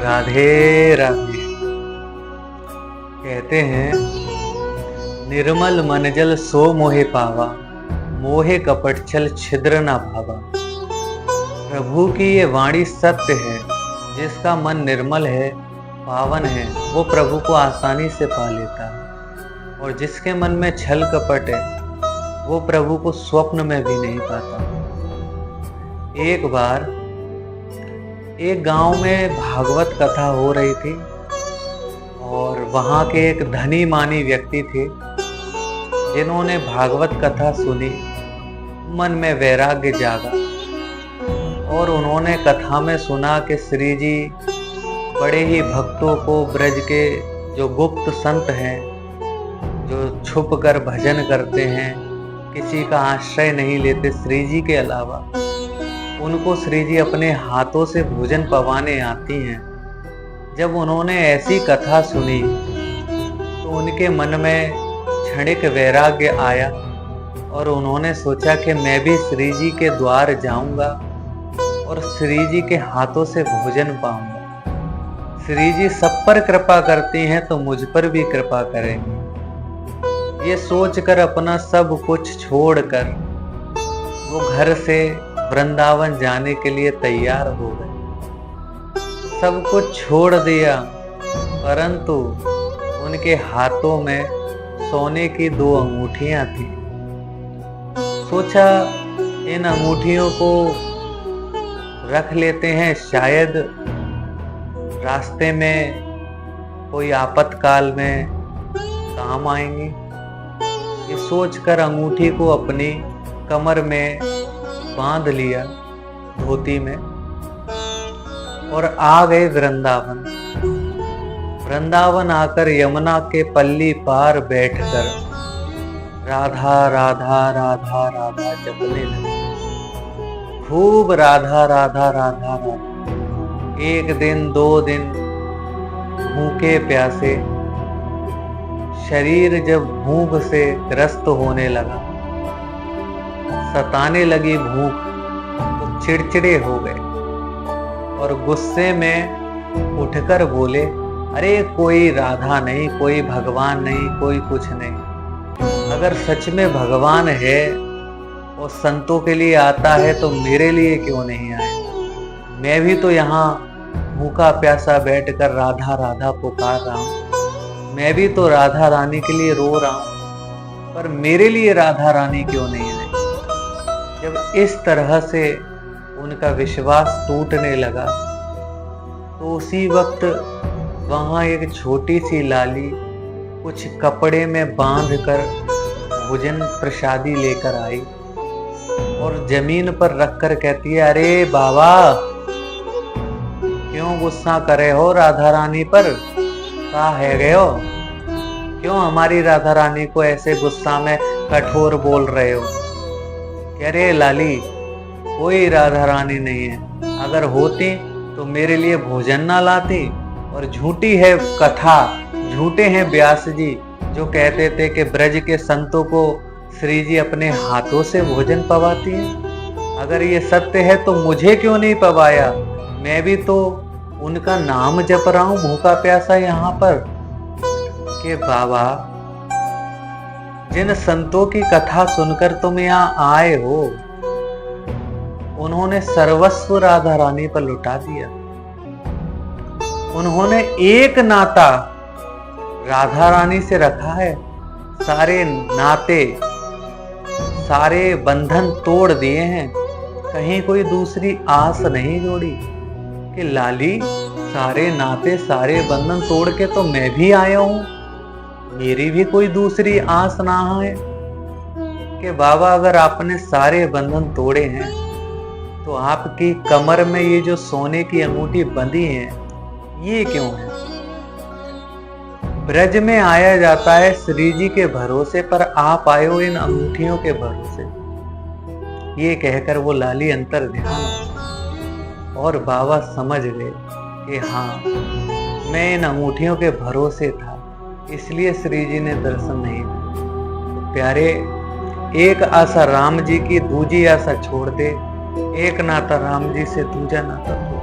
राधे राधे। कहते हैं निर्मल मन जल सो मोहे पावा, मोहे कपट छल छिद्र न भावा। प्रभु की ये वाणी सत्य है। जिसका मन निर्मल है, पावन है, वो प्रभु को आसानी से पा लेता है। और जिसके मन में छल कपट है, वो प्रभु को स्वप्न में भी नहीं पाता। एक बार एक गांव में भागवत कथा हो रही थी और वहां के एक धनी मानी व्यक्ति थे जिन्होंने भागवत कथा सुनी। मन में वैराग्य जागा और उन्होंने कथा में सुना कि श्री जी बड़े ही भक्तों को, ब्रज के जो गुप्त संत हैं, जो छुप कर भजन करते हैं, किसी का आश्रय नहीं लेते श्री जी के अलावा, उनको श्री जी अपने हाथों से भोजन पवाने आती हैं। जब उन्होंने ऐसी कथा सुनी तो उनके मन में क्षणिक वैराग्य आया और उन्होंने सोचा कि मैं भी श्री जी के द्वार जाऊंगा और श्री जी के हाथों से भोजन पाऊंगा। श्री जी सब पर कृपा करती हैं तो मुझ पर भी कृपा करेंगी। ये सोचकर अपना सब कुछ छोड़कर वो घर से वृंदावन जाने के लिए तैयार हो गए। सब कुछ छोड़ दिया, परंतु उनके हाथों में सोने की 2 अंगूठियां थी। सोचा इन अंगूठियों को रख लेते हैं, शायद रास्ते में कोई आपातकाल में काम आएंगी। ये सोचकर अंगूठी को अपनी कमर में बांध लिया धोती में और आ गए वृंदावन। वृंदावन आकर यमुना के पल्ली पार बैठकर राधा राधा राधा राधा जपने लगे। खूब राधा राधा राधा राधा। 1 दिन 2 दिन भूखे प्यासे शरीर जब भूख से ग्रस्त होने लगा, सताने लगी भूख, तो चिड़चिड़े हो गए और गुस्से में उठकर बोले, अरे कोई राधा नहीं, कोई भगवान नहीं, कोई कुछ नहीं। अगर सच में भगवान है और संतों के लिए आता है तो मेरे लिए क्यों नहीं आए? मैं भी तो यहाँ भूखा प्यासा बैठकर राधा राधा पुकार रहा हूँ। मैं भी तो राधा रानी के लिए रो रहा हूँ, पर मेरे लिए राधा रानी क्यों नहीं आई? जब इस तरह से उनका विश्वास टूटने लगा तो उसी वक्त वहां एक छोटी सी लाली कुछ कपड़े में बांधकर भोजन प्रसादी लेकर आई और जमीन पर रखकर कहती है, अरे बाबा क्यों गुस्सा करे हो राधा रानी पर? क्या है गए हो? क्यों हमारी राधा रानी को ऐसे गुस्सा में कठोर बोल रहे हो? कह रहे लाली कोई राधा रानी नहीं है। अगर होती तो मेरे लिए भोजन ना लाती। और झूठी है कथा, झूठे हैं व्यास जी जो कहते थे कि ब्रज के संतों को श्री जी अपने हाथों से भोजन पवाती है। अगर ये सत्य है तो मुझे क्यों नहीं पवाया? मैं भी तो उनका नाम जप रहा हूं भूखा प्यासा यहाँ पर। कि बाबा जिन संतों की कथा सुनकर तुम यहाँ आए हो, उन्होंने सर्वस्व राधा रानी पर लुटा दिया। उन्होंने एक नाता राधा रानी से रखा है, सारे नाते, सारे बंधन तोड़ दिए हैं। कहीं कोई दूसरी आस नहीं जोड़ी कि लाली सारे नाते, सारे बंधन तोड़ के तो मैं भी आया हूं, मेरी भी कोई दूसरी आस ना है। कि बाबा अगर आपने सारे बंधन तोड़े हैं तो आपकी कमर में ये जो सोने की अंगूठी बंधी है, ये क्यों है? ब्रज में आया जाता है श्री जी के भरोसे, पर आप आए हो इन अंगूठियों के भरोसे। ये कहकर वो लाली अंतर ध्यान और बाबा समझ गए कि हाँ, मैं इन अंगूठियों के भरोसे था, इसलिए श्री जी ने दर्शन नहीं दिया। तो प्यारे, एक आशा राम जी की, दूजी आशा छोड़ दे। एक नाता राम जी से, दूजा नाता तोड़।